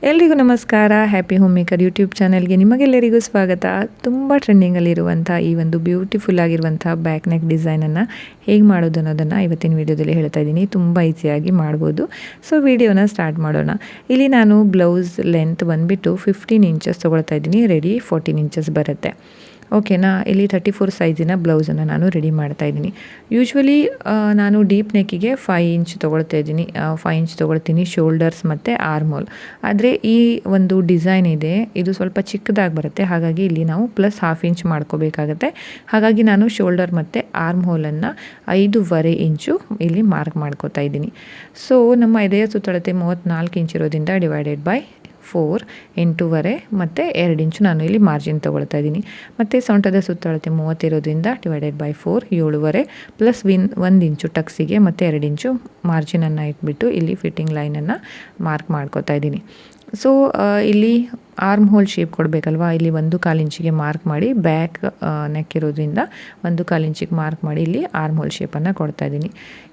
ಎಲ್ರಿಗೂ ನಮಸ್ಕಾರ. Happy home maker YouTube ಚಾನೆಲ್ಗೆ ನಿಮಗೆಲ್ಲರಿಗೂ ಸ್ವಾಗತ. ತುಂಬ ಟ್ರೆಂಡಿಂಗಲ್ಲಿರುವಂಥ ಈ ಒಂದು ಬ್ಯೂಟಿಫುಲ್ ಆಗಿರುವಂಥ ಬ್ಯಾಕ್ ನೆಕ್ ಡಿಸೈನನ್ನು ಹೇಗೆ ಮಾಡೋದು ಅನ್ನೋದನ್ನು ಇವತ್ತಿನ ವೀಡಿಯೋದಲ್ಲಿ ಹೇಳ್ತಾ ಇದ್ದೀನಿ. ತುಂಬ ಈಸಿಯಾಗಿ ಮಾಡ್ಬೋದು. ಸೊ ವಿಡಿಯೋನ ಸ್ಟಾರ್ಟ್ ಮಾಡೋಣ. ಇಲ್ಲಿ ನಾನು ಬ್ಲೌಸ್ ಲೆಂತ್ ಬಂದುಬಿಟ್ಟು 15 ಇಂಚಸ್ ತೊಗೊಳ್ತಾ ಇದ್ದೀನಿ. ರೆಡಿ 14 ಇಂಚಸ್ ಬರುತ್ತೆ. ಓಕೆನಾ. ಇಲ್ಲಿ 34 ಸೈಜಿನ ಬ್ಲೌಸನ್ನು ನಾನು ರೆಡಿ ಮಾಡ್ತಾ ಇದ್ದೀನಿ. ಯೂಶ್ವಲಿ ನಾನು ಡೀಪ್ ನೆಕ್ಕಿಗೆ 5 ಇಂಚ್ ತೊಗೊಳ್ತಾ ಇದ್ದೀನಿ. 5 ಇಂಚ್ ತೊಗೊಳ್ತೀನಿ ಶೋಲ್ಡರ್ಸ್ ಮತ್ತು ಆರ್ಮ್ ಹೋಲ್. ಆದರೆ ಈ ಒಂದು ಡಿಸೈನ್ ಇದೆ, ಇದು ಸ್ವಲ್ಪ ಚಿಕ್ಕದಾಗಿ ಬರುತ್ತೆ. ಹಾಗಾಗಿ ಇಲ್ಲಿ ನಾವು ಪ್ಲಸ್ ½ ಇಂಚ್ ಮಾಡ್ಕೋಬೇಕಾಗತ್ತೆ. ಹಾಗಾಗಿ ನಾನು ಶೋಲ್ಡರ್ ಮತ್ತು ಆರ್ಮ್ ಹೋಲನ್ನು 5.5 ಇಂಚು ಇಲ್ಲಿ ಮಾರ್ಕ್ ಮಾಡ್ಕೋತಾ ಇದ್ದೀನಿ. ಸೊ ನಮ್ಮ ಎದೆಯ ಸುತ್ತಳತೆ 34 ಇಂಚ್ ಇರೋದ್ರಿಂದ ಡಿವೈಡೆಡ್ ಬೈ 4 8.5 ಮತ್ತು 2 ಇಂಚು ನಾನು ಇಲ್ಲಿ ಮಾರ್ಜಿನ್ ತೊಗೊಳ್ತಾ ಇದ್ದೀನಿ. ಮತ್ತು ಸೊಂಟದ ಸುತ್ತಳತೆ 30 ಇರೋದ್ರಿಂದ ಡಿವೈಡೆಡ್ ಬೈ 4 7.5 ಪ್ಲಸ್ 1 ಇಂಚು ಟಕ್ಸಿಗೆ ಮತ್ತು 2 ಇಂಚು ಮಾರ್ಜಿನನ್ನು ಇಟ್ಬಿಟ್ಟು ಇಲ್ಲಿ ಫಿಟ್ಟಿಂಗ್ ಲೈನನ್ನು ಮಾರ್ಕ್ ಮಾಡ್ಕೋತಾ ಇದ್ದೀನಿ. ಸೊ ಇಲ್ಲಿ ಆರ್ಮ್ ಹೋಲ್ ಶೇಪ್ ಕೊಡಬೇಕಲ್ವಾ, ಇಲ್ಲಿ 1/4 ಇಂಚಿಗೆ ಮಾರ್ಕ್ ಮಾಡಿ ಬ್ಯಾಕ್ ನೆಕ್ ಇರೋದ್ರಿಂದ 1/4 ಇಂಚಿಗೆ ಮಾರ್ಕ್ ಮಾಡಿ ಇಲ್ಲಿ ಆರ್ಮ್ ಹೋಲ್ ಶೇಪನ್ನು ಕೊಡ್ತಾ ಇದ್ದೀನಿ.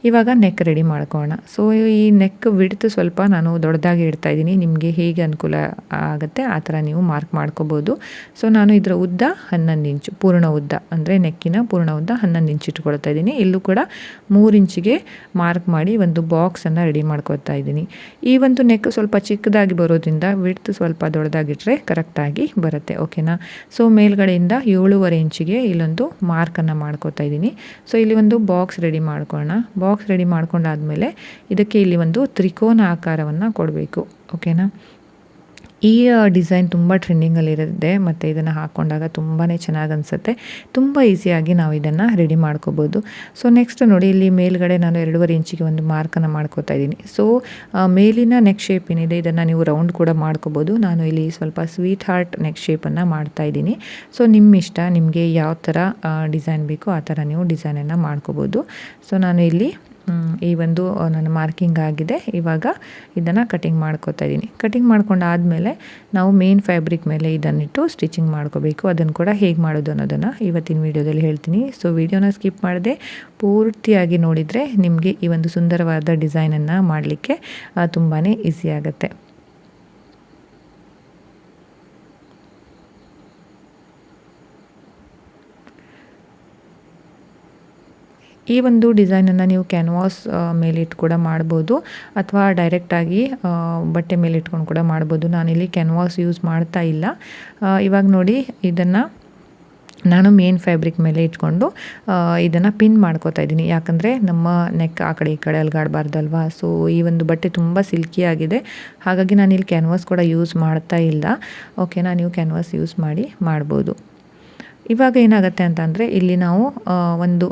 ಇವಾಗ ನೆಕ್ ರೆಡಿ ಮಾಡ್ಕೊಳ್ಳೋಣ. ಸೊ ಈ ನೆಕ್ ವಿಡ್ತ್ ಸ್ವಲ್ಪ ನಾನು ದೊಡ್ಡದಾಗಿ ಇಡ್ತಾ ಇದ್ದೀನಿ. ನಿಮಗೆ ಹೇಗೆ ಅನುಕೂಲ ಆಗುತ್ತೆ ಆ ಥರ ನೀವು ಮಾರ್ಕ್ ಮಾಡ್ಕೋಬೋದು. ಸೊ ನಾನು ಇದರ ಉದ್ದ 11 ಇಂಚು, ಪೂರ್ಣ ಉದ್ದ ಅಂದರೆ ನೆಕ್ಕಿನ ಪೂರ್ಣ ಉದ್ದ 11 ಇಂಚ್ ಇಟ್ಕೊಳ್ತಾ ಇದ್ದೀನಿ. ಇಲ್ಲೂ ಕೂಡ 3 ಇಂಚಿಗೆ ಮಾರ್ಕ್ ಮಾಡಿ ಒಂದು ಬಾಕ್ಸನ್ನು ರೆಡಿ ಮಾಡ್ಕೊತಾ ಇದ್ದೀನಿ. ಈ ಒಂದು ನೆಕ್ ಸ್ವಲ್ಪ ಚಿಕ್ಕದಾಗಿ ಬರೋದ್ರಿಂದ ವಿಡ್ತ್ ಸ್ವಲ್ಪ ದೊಡ್ಡದಾಗಿಟ್ಟರೆ ಕರೆಕ್ಟಾಗಿ ಬರುತ್ತೆ. ಓಕೆನಾ. ಸೊ ಮೇಲ್ಗಡೆಯಿಂದ 7.5 ಇಂಚಿಗೆ ಇಲ್ಲೊಂದು ಮಾರ್ಕನ್ನು ಮಾಡ್ಕೋತಾ ಇದ್ದೀನಿ. ಸೊ ಇಲ್ಲಿ ಒಂದು ಬಾಕ್ಸ್ ರೆಡಿ ಮಾಡ್ಕೊಳ್ಳೋಣ. ಬಾಕ್ಸ್ ರೆಡಿ ಮಾಡ್ಕೊಂಡಾದಮೇಲೆ ಇದಕ್ಕೆ ಇಲ್ಲಿ ಒಂದು ತ್ರಿಕೋನ ಆಕಾರವನ್ನು ಕೊಡಬೇಕು. ಓಕೆನಾ. ಈ ಡಿಸೈನ್ ತುಂಬ ಟ್ರೆಂಡಿಂಗಲ್ಲಿರುತ್ತೆ ಮತ್ತು ಇದನ್ನು ಹಾಕ್ಕೊಂಡಾಗ ತುಂಬಾ ಚೆನ್ನಾಗಿ ಅನಿಸುತ್ತೆ. ತುಂಬ ಈಸಿಯಾಗಿ ನಾವು ಇದನ್ನು ರೆಡಿ ಮಾಡ್ಕೋಬೋದು. ಸೊ ನೆಕ್ಸ್ಟ್ ನೋಡಿ, ಇಲ್ಲಿ ಮೇಲ್ಗಡೆ ನಾನು 2.5 ಇಂಚಿಗೆ ಒಂದು ಮಾರ್ಕನ್ನು ಮಾಡ್ಕೋತಾ ಇದ್ದೀನಿ. ಸೊ ಮೇಲಿನ ನೆಕ್ ಶೇಪ್ ಏನಿದೆ ಇದನ್ನು ನೀವು ರೌಂಡ್ ಕೂಡ ಮಾಡ್ಕೋಬೋದು. ನಾನು ಇಲ್ಲಿ ಸ್ವಲ್ಪ ಸ್ವೀಟ್ ಹಾರ್ಟ್ ನೆಕ್ ಶೇಪನ್ನು ಮಾಡ್ತಾ ಇದ್ದೀನಿ. ಸೊ ನಿಮ್ಮ ಇಷ್ಟ, ನಿಮಗೆ ಯಾವ ಥರ ಡಿಸೈನ್ ಬೇಕೋ ಆ ಥರ ನೀವು ಡಿಸೈನನ್ನು ಮಾಡ್ಕೋಬೋದು. ಸೊ ನಾನು ಇಲ್ಲಿ ಈ ಒಂದು ನನ್ನ ಮಾರ್ಕಿಂಗ್ ಆಗಿದೆ. ಇವಾಗ ಇದನ್ನು ಕಟಿಂಗ್ ಮಾಡ್ಕೋತಾ ಇದ್ದೀನಿ. ಕಟಿಂಗ್ ಮಾಡ್ಕೊಂಡಾದಮೇಲೆ ನಾವು ಮೇನ್ ಫ್ಯಾಬ್ರಿಕ್ ಮೇಲೆ ಇದನ್ನಿಟ್ಟು ಸ್ಟಿಚಿಂಗ್ ಮಾಡ್ಕೋಬೇಕು. ಅದನ್ನು ಕೂಡ ಹೇಗೆ ಮಾಡೋದು ಅನ್ನೋದನ್ನು ಇವತ್ತಿನ ವೀಡಿಯೋದಲ್ಲಿ ಹೇಳ್ತೀನಿ. ಸೊ ವಿಡಿಯೋನ ಸ್ಕಿಪ್ ಮಾಡದೆ ಪೂರ್ತಿಯಾಗಿ ನೋಡಿದರೆ ನಿಮಗೆ ಈ ಒಂದು ಸುಂದರವಾದ ಡಿಸೈನನ್ನು ಮಾಡಲಿಕ್ಕೆ ತುಂಬಾ ಈಸಿ ಆಗುತ್ತೆ. ಈ ಒಂದು ಡಿಸೈನನ್ನು ನೀವು ಕ್ಯಾನ್ವಾಸ್ ಮೇಲೆ ಇಟ್ಟು ಕೂಡ ಮಾಡ್ಬೋದು, ಅಥವಾ ಡೈರೆಕ್ಟಾಗಿ ಬಟ್ಟೆ ಮೇಲೆ ಇಟ್ಕೊಂಡು ಕೂಡ ಮಾಡ್ಬೋದು. ನಾನಿಲ್ಲಿ ಕ್ಯಾನ್ವಾಸ್ ಯೂಸ್ ಮಾಡ್ತಾ ಇಲ್ಲ. ಇವಾಗ ನೋಡಿ, ಇದನ್ನು ನಾನು ಮೇನ್ ಫ್ಯಾಬ್ರಿಕ್ ಮೇಲೆ ಇಟ್ಕೊಂಡು ಇದನ್ನು ಪಿನ್ ಮಾಡ್ಕೋತಾ ಇದ್ದೀನಿ. ಯಾಕಂದರೆ ನಮ್ಮ ನೆಕ್ ಆ ಕಡೆ ಈ ಕಡೆ ಅಲ್ಗಾಡಬಾರ್ದಲ್ವಾ. ಸೊ ಈ ಒಂದು ಬಟ್ಟೆ ತುಂಬ ಸಿಲ್ಕಿ ಆಗಿದೆ. ಹಾಗಾಗಿ ನಾನಿಲ್ಲಿ ಕ್ಯಾನ್ವಾಸ್ ಕೂಡ ಯೂಸ್ ಮಾಡ್ತಾ ಇಲ್ಲ. ಓಕೆನಾ. ನೀವು ಕ್ಯಾನ್ವಾಸ್ ಯೂಸ್ ಮಾಡಿ ಮಾಡ್ಬೋದು. ಇವಾಗ ಏನಾಗುತ್ತೆ ಅಂತಂದರೆ ಇಲ್ಲಿ ನಾವು ಒಂದು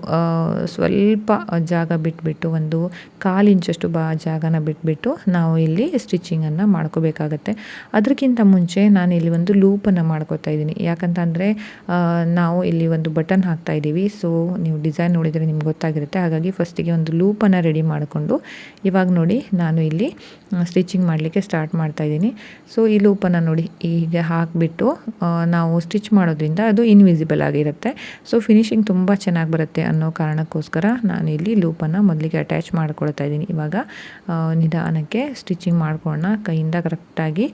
ಸ್ವಲ್ಪ ಜಾಗ ಬಿಟ್ಬಿಟ್ಟು, ಒಂದು 1/4 ಇಂಚಷ್ಟು ಜಾಗನ ಬಿಟ್ಬಿಟ್ಟು ನಾವು ಇಲ್ಲಿ ಸ್ಟಿಚಿಂಗನ್ನು ಮಾಡ್ಕೋಬೇಕಾಗತ್ತೆ. ಅದಕ್ಕಿಂತ ಮುಂಚೆ ನಾನು ಇಲ್ಲಿ ಒಂದು ಲೂಪನ್ನು ಮಾಡ್ಕೋತಾ ಇದ್ದೀನಿ. ಯಾಕಂತಂದರೆ ನಾವು ಇಲ್ಲಿ ಒಂದು ಬಟನ್ ಹಾಕ್ತಾ ಇದ್ದೀವಿ. ಸೊ ನೀವು ಡಿಸೈನ್ ನೋಡಿದರೆ ನಿಮ್ಗೆ ಗೊತ್ತಾಗಿರುತ್ತೆ. ಹಾಗಾಗಿ ಫಸ್ಟಿಗೆ ಒಂದು ಲೂಪನ್ನು ರೆಡಿ ಮಾಡಿಕೊಂಡು ಇವಾಗ ನೋಡಿ ನಾನು ಇಲ್ಲಿ ಸ್ಟಿಚಿಂಗ್ ಮಾಡಲಿಕ್ಕೆ ಸ್ಟಾರ್ಟ್ ಮಾಡ್ತಾ ಇದ್ದೀನಿ. ಸೊ ಈ ಲೂಪನ್ನು ನೋಡಿ ಹೀಗೆ ಹಾಕಿಬಿಟ್ಟು ನಾವು ಸ್ಟಿಚ್ ಮಾಡೋದ್ರಿಂದ ಅದು ಇನ್ವಿಸಿಬಲ್ ಆಗಿರುತ್ತೆ. ಸೊ ಫಿನಿಶಿಂಗ್ ತುಂಬ ಚೆನ್ನಾಗಿ ಬರುತ್ತೆ ಅನ್ನೋ ಕಾರಣಕ್ಕೋಸ್ಕರ ನಾನು ಇಲ್ಲಿ ಲೂಪನ್ನು ಮೊದಲಿಗೆ ಅಟ್ಯಾಚ್ ಮಾಡ್ಕೊಳ್ತಾ ಇದ್ದೀನಿ. ಇವಾಗ ನಿಧಾನಕ್ಕೆ ಸ್ಟಿಚಿಂಗ್ ಮಾಡ್ಕೊಳ್ಳೋಣ. ಕೈಯಿಂದ ಕರೆಕ್ಟಾಗಿ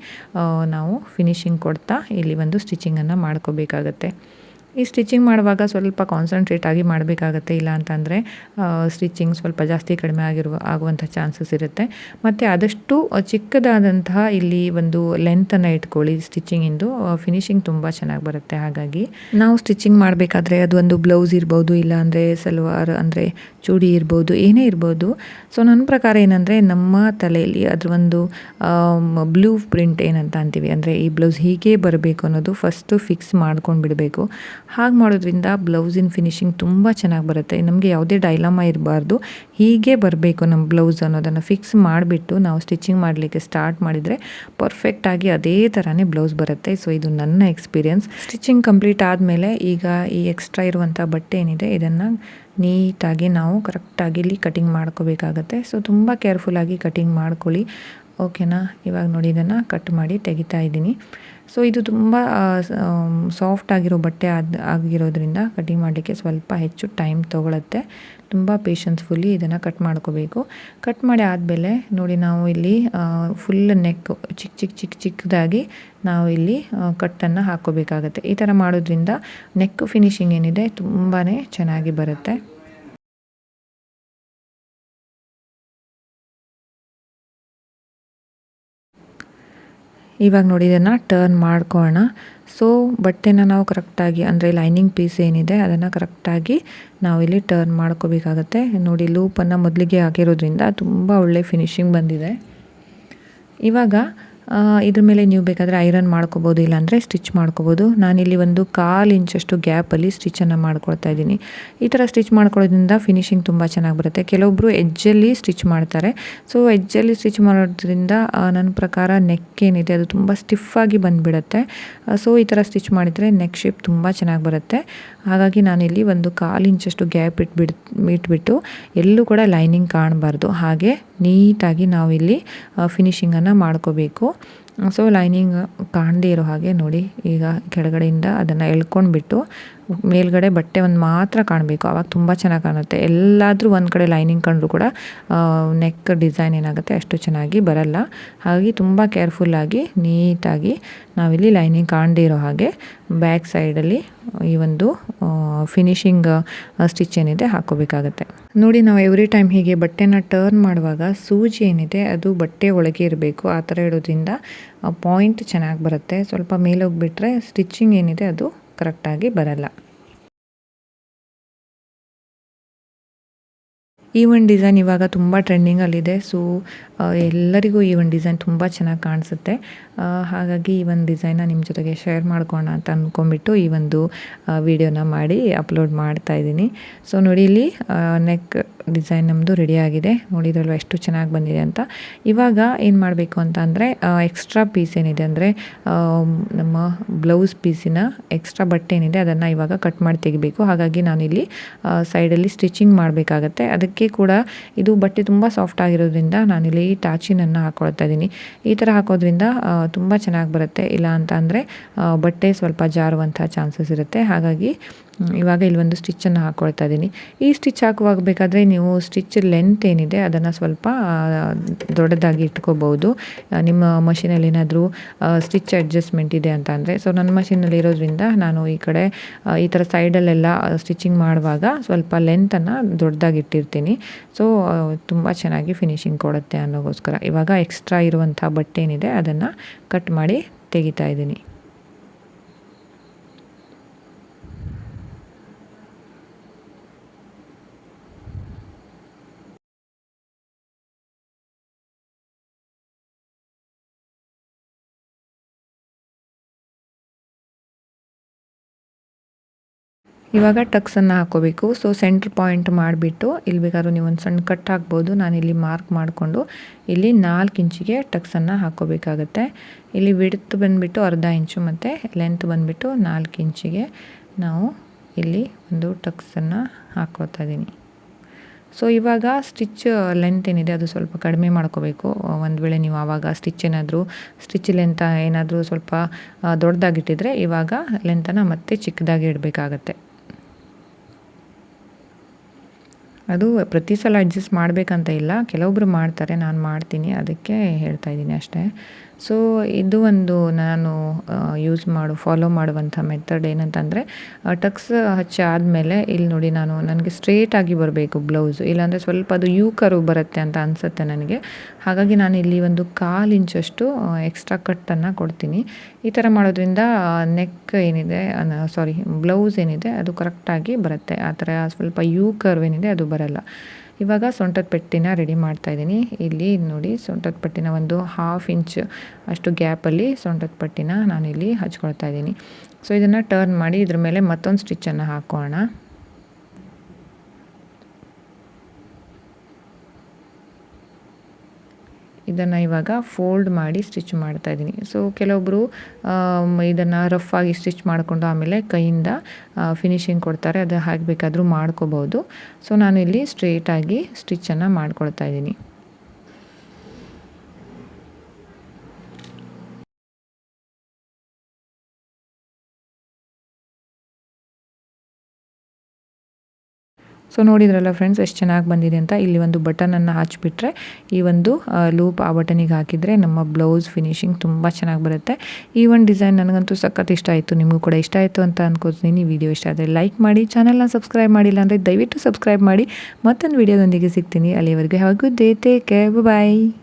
ನಾವು ಫಿನಿಶಿಂಗ್ ಕೊಡ್ತಾ ಇಲ್ಲಿ ಒಂದು ಸ್ಟಿಚಿಂಗನ್ನು ಮಾಡ್ಕೋಬೇಕಾಗತ್ತೆ. ಈ ಸ್ಟಿಚಿಂಗ್ ಮಾಡುವಾಗ ಸ್ವಲ್ಪ ಕಾನ್ಸಂಟ್ರೇಟ್ ಆಗಿ ಮಾಡಬೇಕಾಗತ್ತೆ. ಇಲ್ಲ ಅಂತಂದರೆ ಸ್ಟಿಚಿಂಗ್ ಸ್ವಲ್ಪ ಜಾಸ್ತಿ ಕಡಿಮೆ ಆಗುವಂಥ ಚಾನ್ಸಸ್ ಇರುತ್ತೆ. ಮತ್ತು ಆದಷ್ಟು ಚಿಕ್ಕದಾದಂತಹ ಇಲ್ಲಿ ಒಂದು ಲೆಂತನ್ನು ಇಟ್ಕೊಳ್ಳಿ. ಸ್ಟಿಚಿಂಗಿಂದು ಫಿನಿಶಿಂಗ್ ತುಂಬ ಚೆನ್ನಾಗಿ ಬರುತ್ತೆ. ಹಾಗಾಗಿ ನಾವು ಸ್ಟಿಚಿಂಗ್ ಮಾಡಬೇಕಾದ್ರೆ ಅದು ಒಂದು ಬ್ಲೌಸ್ ಇರ್ಬೋದು, ಇಲ್ಲ ಅಂದರೆ ಸಲ್ವಾರ್ ಅಂದರೆ ಚೂಡಿ ಇರ್ಬೋದು, ಏನೇ ಇರ್ಬೋದು. ಸೊ ನನ್ನ ಪ್ರಕಾರ ಏನಂದರೆ ನಮ್ಮ ತಲೆಯಲ್ಲಿ ಅದ್ರ ಒಂದು ಬ್ಲೂ ಪ್ರಿಂಟ್ ಏನಂತ ಅಂತೀವಿ, ಅಂದರೆ ಈ ಬ್ಲೌಸ್ ಹೀಗೆ ಬರಬೇಕು ಅನ್ನೋದು ಫಸ್ಟು ಫಿಕ್ಸ್ ಮಾಡ್ಕೊಂಡು ಬಿಡಬೇಕು. ಹಾಗೆ ಮಾಡೋದ್ರಿಂದ ಬ್ಲೌಸಿನ ಫಿನಿಶಿಂಗ್ ತುಂಬ ಚೆನ್ನಾಗಿ ಬರುತ್ತೆ. ನಮಗೆ ಯಾವುದೇ ಡೈಲಾಮ ಇರಬಾರ್ದು, ಹೀಗೆ ಬರಬೇಕು ನಮ್ಮ ಬ್ಲೌಸ್ ಅನ್ನೋದನ್ನು ಫಿಕ್ಸ್ ಮಾಡಿಬಿಟ್ಟು ನಾವು ಸ್ಟಿಚಿಂಗ್ ಮಾಡಲಿಕ್ಕೆ ಸ್ಟಾರ್ಟ್ ಮಾಡಿದರೆ ಪರ್ಫೆಕ್ಟಾಗಿ ಅದೇ ಥರನೇ ಬ್ಲೌಸ್ ಬರುತ್ತೆ. ಸೊ ಇದು ನನ್ನ ಎಕ್ಸ್ಪೀರಿಯನ್ಸ್. ಸ್ಟಿಚಿಂಗ್ ಕಂಪ್ಲೀಟ್ ಆದಮೇಲೆ ಈಗ ಈ ಎಕ್ಸ್ಟ್ರಾ ಇರುವಂಥ ಬಟ್ಟೆ ಏನಿದೆ ಇದನ್ನು ನೀಟಾಗಿ ನಾವು ಕರೆಕ್ಟಾಗಿ ಇಲ್ಲಿ ಕಟಿಂಗ್ ಮಾಡ್ಕೋಬೇಕಾಗತ್ತೆ. ಸೊ ತುಂಬ ಕೇರ್ಫುಲ್ಲಾಗಿ ಕಟಿಂಗ್ ಮಾಡ್ಕೊಳ್ಳಿ. ಓಕೆನಾ. ಇವಾಗ ನೋಡಿ ಇದನ್ನು ಕಟ್ ಮಾಡಿ ತೆಗಿತಾ ಇದ್ದೀನಿ. ಸೊ ಇದು ತುಂಬ ಸಾಫ್ಟ್ ಆಗಿರೋ ಬಟ್ಟೆ ಆಗಿರೋದ್ರಿಂದ ಕಟಿಂಗ್ ಮಾಡಲಿಕ್ಕೆ ಸ್ವಲ್ಪ ಹೆಚ್ಚು ಟೈಮ್ ತೊಗೊಳುತ್ತೆ. ತುಂಬ ಪೇಷನ್ಸ್ಫುಲ್ಲಿ ಇದನ್ನು ಕಟ್ ಮಾಡ್ಕೋಬೇಕು. ಕಟ್ ಮಾಡಿ ಆದಮೇಲೆ ನೋಡಿ ನಾವು ಇಲ್ಲಿ ಫುಲ್ ನೆಕ್ಕು ಚಿಕ್ಕದಾಗಿ ನಾವು ಇಲ್ಲಿ ಕಟ್ಟನ್ನು ಹಾಕ್ಕೋಬೇಕಾಗತ್ತೆ. ಈ ಥರ ಮಾಡೋದ್ರಿಂದ ನೆಕ್ ಫಿನಿಶಿಂಗ್ ಏನಿದೆ ತುಂಬಾ ಚೆನ್ನಾಗಿ ಬರುತ್ತೆ. ಇವಾಗ ನೋಡಿ ಇದನ್ನು ಟರ್ನ್ ಮಾಡ್ಕೊಳ್ಳೋಣ. ಸೊ ಬಟ್ಟೆನ ನಾವು ಕರೆಕ್ಟಾಗಿ ಅಂದರೆ ಲೈನಿಂಗ್ ಪೀಸ್ ಏನಿದೆ ಅದನ್ನು ಕರೆಕ್ಟಾಗಿ ನಾವಿಲ್ಲಿ ಟರ್ನ್ ಮಾಡ್ಕೋಬೇಕಾಗತ್ತೆ. ನೋಡಿ ಲೂಪನ್ನು ಮೊದಲಿಗೆ ಹಾಕಿರೋದ್ರಿಂದ ತುಂಬ ಒಳ್ಳೆ ಫಿನಿಶಿಂಗ್ ಬಂದಿದೆ. ಇವಾಗ ಇದ್ರ ಮೇಲೆ ನೀವು ಬೇಕಾದರೆ ಐರನ್ ಮಾಡ್ಕೋಬೋದು, ಇಲ್ಲಾಂದರೆ ಸ್ಟಿಚ್ ಮಾಡ್ಕೋಬೋದು. ನಾನಿಲ್ಲಿ ಒಂದು 1/4 ಇಂಚಷ್ಟು ಗ್ಯಾಪಲ್ಲಿ ಸ್ಟಿಚ್ಚನ್ನು ಮಾಡ್ಕೊಳ್ತಾ ಇದ್ದೀನಿ. ಈ ಥರ ಸ್ಟಿಚ್ ಮಾಡ್ಕೊಳ್ಳೋದ್ರಿಂದ ಫಿನಿಶಿಂಗ್ ತುಂಬ ಚೆನ್ನಾಗಿ ಬರುತ್ತೆ. ಕೆಲವೊಬ್ಬರು ಎಡ್ಜಲ್ಲಿ ಸ್ಟಿಚ್ ಮಾಡ್ತಾರೆ. ಸೊ ಎಡ್ಜಲ್ಲಿ ಸ್ಟಿಚ್ ಮಾಡೋದ್ರಿಂದ ನನ್ನ ಪ್ರಕಾರ ನೆಕ್ ಏನಿದೆ ಅದು ತುಂಬ ಸ್ಟಿಫಾಗಿ ಬಂದುಬಿಡುತ್ತೆ. ಸೊ ಈ ಥರ ಸ್ಟಿಚ್ ಮಾಡಿದರೆ ನೆಕ್ ಶೇಪ್ ತುಂಬ ಚೆನ್ನಾಗಿ ಬರುತ್ತೆ. ಹಾಗಾಗಿ ನಾನಿಲ್ಲಿ ಒಂದು 1/4 ಇಂಚಷ್ಟು ಗ್ಯಾಪ್ ಇಟ್ಬಿಟ್ಟು ಎಲ್ಲೂ ಕೂಡ ಲೈನಿಂಗ್ ಕಾಣಬಾರ್ದು. ಹಾಗೆ ನೀಟಾಗಿ ನಾವಿಲ್ಲಿ ಫಿನಿಶಿಂಗನ್ನು ಮಾಡ್ಕೋಬೇಕು. ಸೊ ಲೈನಿಂಗ್ ಕಾಣದೇ ಇರೋ ಹಾಗೆ ನೋಡಿ ಈಗ ಕೆಳಗಡೆಯಿಂದ ಅದನ್ನು ಎಳ್ಕೊಂಡ್ಬಿಟ್ಟು ಮೇಲ್ಗಡೆ ಬಟ್ಟೆ ಒಂದು ಮಾತ್ರ ಕಾಣಬೇಕು. ಆವಾಗ ತುಂಬ ಚೆನ್ನಾಗಿ ಕಾಣುತ್ತೆ. ಎಲ್ಲಾದರೂ ಒಂದು ಕಡೆ ಲೈನಿಂಗ್ ಕಂಡ್ರೂ ಕೂಡ ನೆಕ್ ಡಿಸೈನ್ ಏನಾಗುತ್ತೆ ಅಷ್ಟು ಚೆನ್ನಾಗಿ ಬರಲ್ಲ. ಹಾಗಾಗಿ ತುಂಬ ಕೇರ್ಫುಲ್ಲಾಗಿ ನೀಟಾಗಿ ನಾವಿಲ್ಲಿ ಲೈನಿಂಗ್ ಕಾಣದೇ ಇರೋ ಹಾಗೆ ಬ್ಯಾಕ್ ಸೈಡಲ್ಲಿ ಈ ಒಂದು ಫಿನಿಶಿಂಗ್ ಸ್ಟಿಚ್ ಏನಿದೆ ಹಾಕ್ಕೋಬೇಕಾಗತ್ತೆ. ನೋಡಿ ನಾವು ಎವ್ರಿ ಟೈಮ್ ಹೀಗೆ ಬಟ್ಟೆನ ಟರ್ನ್ ಮಾಡುವಾಗ ಸೂಜಿ ಏನಿದೆ ಅದು ಬಟ್ಟೆ ಒಳಗೆ ಇರಬೇಕು. ಆ ಥರ ಇಡೋದ್ರಿಂದ ಪಾಯಿಂಟ್ ಚೆನ್ನಾಗಿ ಬರುತ್ತೆ. ಸ್ವಲ್ಪ ಮೇಲೆ ಹೋಗಿಬಿಟ್ರೆ ಸ್ಟಿಚ್ಚಿಂಗ್ ಏನಿದೆ ಅದು ಕರೆಕ್ಟಾಗಿ ಬರಲ್ಲ. ಈ ಒಂದು ಡಿಸೈನ್ ಇವಾಗ ತುಂಬ ಟ್ರೆಂಡಿಂಗಲ್ಲಿದೆ. ಸೊ ಎಲ್ಲರಿಗೂ ಈ ಒಂದು ಡಿಸೈನ್ ತುಂಬ ಚೆನ್ನಾಗಿ ಕಾಣಿಸುತ್ತೆ. ಹಾಗಾಗಿ ಈ ಒಂದು ಡಿಸೈನ್ನ ನಿಮ್ಮ ಜೊತೆಗೆ ಶೇರ್ ಮಾಡ್ಕೊಳ್ಳೋಣ ಅಂತ ಅಂದ್ಕೊಂಡ್ಬಿಟ್ಟು ಈ ಒಂದು ವಿಡಿಯೋನ ಮಾಡಿ ಅಪ್ಲೋಡ್ ಮಾಡ್ತಾ ಇದ್ದೀನಿ. ಸೊ ನೋಡಿ ಇಲ್ಲಿ ನೆಕ್ ಡಿಸೈನ್ ನಮ್ಮದು ರೆಡಿಯಾಗಿದೆ. ನೋಡಿದ್ರಲ್ವ ಎಷ್ಟು ಚೆನ್ನಾಗಿ ಬಂದಿದೆ ಅಂತ. ಇವಾಗ ಏನು ಮಾಡಬೇಕು ಅಂತ ಅಂದರೆ ಎಕ್ಸ್ಟ್ರಾ ಪೀಸ್ ಏನಿದೆ ಅಂದರೆ ನಮ್ಮ ಬ್ಲೌಸ್ ಪೀಸಿನ ಎಕ್ಸ್ಟ್ರಾ ಬಟ್ಟೆ ಏನಿದೆ ಅದನ್ನು ಇವಾಗ ಕಟ್ ಮಾಡಿ ತೆಗಿಬೇಕು. ಹಾಗಾಗಿ ನಾನಿಲ್ಲಿ ಸೈಡಲ್ಲಿ ಸ್ಟಿಚಿಂಗ್ ಮಾಡಬೇಕಾಗತ್ತೆ. ಅದಕ್ಕೆ ಕೂಡ ಇದು ಬಟ್ಟೆ ತುಂಬ ಸಾಫ್ಟ್ ಆಗಿರೋದ್ರಿಂದ ನಾನಿಲ್ಲಿ ಟಾಚಿನನ್ನು ಹಾಕ್ಕೊಳ್ತಾ ಇದ್ದೀನಿ. ಈ ಥರ ಹಾಕೋದ್ರಿಂದ ತುಂಬ ಚೆನ್ನಾಗಿ ಬರುತ್ತೆ. ಇಲ್ಲ ಅಂತ ಅಂದರೆ ಬಟ್ಟೆ ಸ್ವಲ್ಪ ಜಾರುವಂಥ ಚಾನ್ಸಸ್ ಇರುತ್ತೆ. ಹಾಗಾಗಿ ಇವಾಗ ಇಲ್ಲೊಂದು ಸ್ಟಿಚ್ಚನ್ನು ಹಾಕ್ಕೊಳ್ತಾ ಇದ್ದೀನಿ. ಈ ಸ್ಟಿಚ್ ಹಾಕುವಾಗ ಬೇಕಾದರೆ ನೀವು ಸ್ಟಿಚ್ ಲೆಂತ್ ಏನಿದೆ ಅದನ್ನು ಸ್ವಲ್ಪ ದೊಡ್ಡದಾಗಿ ಇಟ್ಕೋಬೋದು. ನಿಮ್ಮ ಮಷೀನಲ್ಲಿ ಏನಾದರೂ ಸ್ಟಿಚ್ ಅಡ್ಜಸ್ಟ್ಮೆಂಟ್ ಇದೆ ಅಂತ ಅಂದರೆ. ಸೊ ನನ್ನ ಮಷೀನಲ್ಲಿ ಇರೋದ್ರಿಂದ ನಾನು ಈ ಕಡೆ ಈ ಥರ ಸೈಡಲ್ಲೆಲ್ಲ ಸ್ಟಿಚಿಂಗ್ ಮಾಡುವಾಗ ಸ್ವಲ್ಪ ಲೆಂತನ್ನು ದೊಡ್ಡದಾಗಿ ಇಟ್ಟಿರ್ತೀನಿ. ಸೊ ತುಂಬ ಚೆನ್ನಾಗಿ ಫಿನಿಶಿಂಗ್ ಕೊಡುತ್ತೆ ಅನ್ನೋಗೋಸ್ಕರ ಇವಾಗ ಎಕ್ಸ್ಟ್ರಾ ಇರುವಂಥ ಬಟ್ಟೆ ಏನಿದೆ ಅದನ್ನು ಕಟ್ ಮಾಡಿ ತೆಗಿತಾ ಇದ್ದೀನಿ. ಇವಾಗ ಟಕ್ಸನ್ನು ಹಾಕ್ಕೋಬೇಕು. ಸೊ ಸೆಂಟ್ರ್ ಪಾಯಿಂಟ್ ಮಾಡಿಬಿಟ್ಟು ಇಲ್ಲಿ ಬೇಕಾದ್ರೂ ನೀವು ಒಂದು ಸಣ್ಣ ಕಟ್ ಹಾಕ್ಬೋದು. ನಾನಿಲ್ಲಿ ಮಾರ್ಕ್ ಮಾಡಿಕೊಂಡು ಇಲ್ಲಿ 4 ಇಂಚಿಗೆ ಟಕ್ಸನ್ನು ಹಾಕ್ಕೋಬೇಕಾಗತ್ತೆ. ಇಲ್ಲಿ ವಿಡ್ತ್ ಬಂದುಬಿಟ್ಟು 1/2 ಇಂಚು ಮತ್ತು ಲೆಂತ್ ಬಂದುಬಿಟ್ಟು 4 ಇಂಚಿಗೆ ನಾವು ಇಲ್ಲಿ ಒಂದು ಟಕ್ಸನ್ನು ಹಾಕ್ಕೊಳ್ತಾ ಇದ್ದೀನಿ. ಸೊ ಇವಾಗ ಸ್ಟಿಚ್ ಲೆಂತ್ ಏನಿದೆ ಅದು ಸ್ವಲ್ಪ ಕಡಿಮೆ ಮಾಡ್ಕೋಬೇಕು. ಒಂದು ವೇಳೆ ನೀವು ಆವಾಗ ಸ್ಟಿಚ್ ಲೆಂತ್ ಏನಾದರೂ ಸ್ವಲ್ಪ ದೊಡ್ಡದಾಗಿಟ್ಟಿದ್ರೆ ಇವಾಗ ಲೆಂತನ್ನು ಮತ್ತೆ ಚಿಕ್ಕದಾಗಿ ಇಡಬೇಕಾಗತ್ತೆ. ಅದು ಪ್ರತಿ ಸಲ ಅಡ್ಜಸ್ಟ್ ಮಾಡಬೇಕಂತ ಇಲ್ಲ, ಕೆಲವೊಬ್ಬರು ಮಾಡ್ತಾರೆ, ನಾನು ಮಾಡ್ತೀನಿ, ಅದಕ್ಕೆ ಹೇಳ್ತಾ ಇದ್ದೀನಿ ಅಷ್ಟೇ. ಸೊ ಇದು ಒಂದು ನಾನು ಫಾಲೋ ಮಾಡುವಂಥ ಮೆಥಡ್ ಏನಂತಂದರೆ ಟಕ್ಸ್ ಹಚ್ಚಾದಮೇಲೆ ಇಲ್ಲಿ ನೋಡಿ ನನಗೆ ಸ್ಟ್ರೇಟಾಗಿ ಬರಬೇಕು ಬ್ಲೌಸು, ಇಲ್ಲಾಂದರೆ ಸ್ವಲ್ಪ ಅದು ಯೂ ಕರ್ವ್ ಬರುತ್ತೆ ಅಂತ ಅನಿಸುತ್ತೆ ನನಗೆ. ಹಾಗಾಗಿ ನಾನು ಇಲ್ಲಿ ಒಂದು 1/4 ಇಂಚಷ್ಟು ಎಕ್ಸ್ಟ್ರಾ ಕಟ್ಟನ್ನು ಕೊಡ್ತೀನಿ. ಈ ಥರ ಮಾಡೋದ್ರಿಂದ ನೆಕ್ ಏನಿದೆ ಬ್ಲೌಸ್ ಏನಿದೆ ಅದು ಕರೆಕ್ಟಾಗಿ ಬರುತ್ತೆ. ಆ ಥರ ಸ್ವಲ್ಪ ಯೂ ಕರ್ವ್ ಏನಿದೆ ಅದು ಬರಲ್ಲ. ಇವಾಗ ಸೊಂಟದ ಪಟ್ಟಿನ ರೆಡಿ ಮಾಡ್ತಾಯಿದ್ದೀನಿ. ಇಲ್ಲಿ ನೋಡಿ ಸೊಂಟದ ಪಟ್ಟಿನ ಒಂದು 1/2 ಇಂಚ್ ಅಷ್ಟು ಗ್ಯಾಪಲ್ಲಿ ಸೊಂಟದ ಪಟ್ಟಿನ ನಾನಿಲ್ಲಿ ಹಚ್ಕೊಳ್ತಾ ಇದ್ದೀನಿ. ಸೊ ಇದನ್ನು ಟರ್ನ್ ಮಾಡಿ ಇದ್ರ ಮೇಲೆ ಮತ್ತೊಂದು ಸ್ಟಿಚ್ಚನ್ನು ಹಾಕೋಣ. ಇದನ್ನು ಇವಾಗ ಫೋಲ್ಡ್ ಮಾಡಿ ಸ್ಟಿಚ್ ಮಾಡ್ತಾ ಇದ್ದೀನಿ. ಸೊ ಕೆಲವೊಬ್ಬರು ಇದನ್ನು ರಫ್ ಆಗಿ ಸ್ಟಿಚ್ ಮಾಡಿಕೊಂಡು ಆಮೇಲೆ ಕೈಯಿಂದ ಫಿನಿಶಿಂಗ್ ಕೊಡ್ತಾರೆ, ಅದು ಹಾಗೆ ಬೇಕಾದರೂ ಮಾಡ್ಕೋಬೋದು. ಸೊ ನಾನು ಇಲ್ಲಿ ಸ್ಟ್ರೇಟಾಗಿ ಸ್ಟಿಚ್ಚನ್ನು ಮಾಡ್ಕೊಳ್ತಾ ಇದ್ದೀನಿ. ಸೊ ನೋಡಿದ್ರಲ್ಲ ಫ್ರೆಂಡ್ಸ್ ಎಷ್ಟು ಚೆನ್ನಾಗಿ ಬಂದಿದೆ ಅಂತ. ಇಲ್ಲಿ ಒಂದು ಬಟನನ್ನು ಹಚ್ಚಿಬಿಟ್ರೆ ಈ ಒಂದು ಲೂಪ್ ಆ ಬಟನಿಗೆ ಹಾಕಿದರೆ ನಮ್ಮ ಬ್ಲೌಸ್ ಫಿನಿಶಿಂಗ್ ತುಂಬ ಚೆನ್ನಾಗಿ ಬರುತ್ತೆ. ಈ ಒಂದು ಡಿಸೈನ್ ನನಗಂತೂ ಸಖತ್ ಇಷ್ಟ ಆಯಿತು. ನಿಮಗೂ ಕೂಡ ಇಷ್ಟ ಆಯಿತು ಅಂತ ಅಂದ್ಕೋತೀನಿ. ವಿಡಿಯೋ ಇಷ್ಟ ಆದರೆ ಲೈಕ್ ಮಾಡಿ, ಚಾನಲ್ನ ಸಬ್ಸ್ಕ್ರೈಬ್ ಮಾಡಿಲ್ಲ ಅಂದರೆ ದಯವಿಟ್ಟು ಸಬ್ಸ್ಕ್ರೈಬ್ ಮಾಡಿ. ಮತ್ತೊಂದು ವಿಡಿಯೋದೊಂದಿಗೆ ಸಿಗ್ತೀನಿ. ಅಲ್ಲಿವರೆಗೂ have a good day, take care, bye.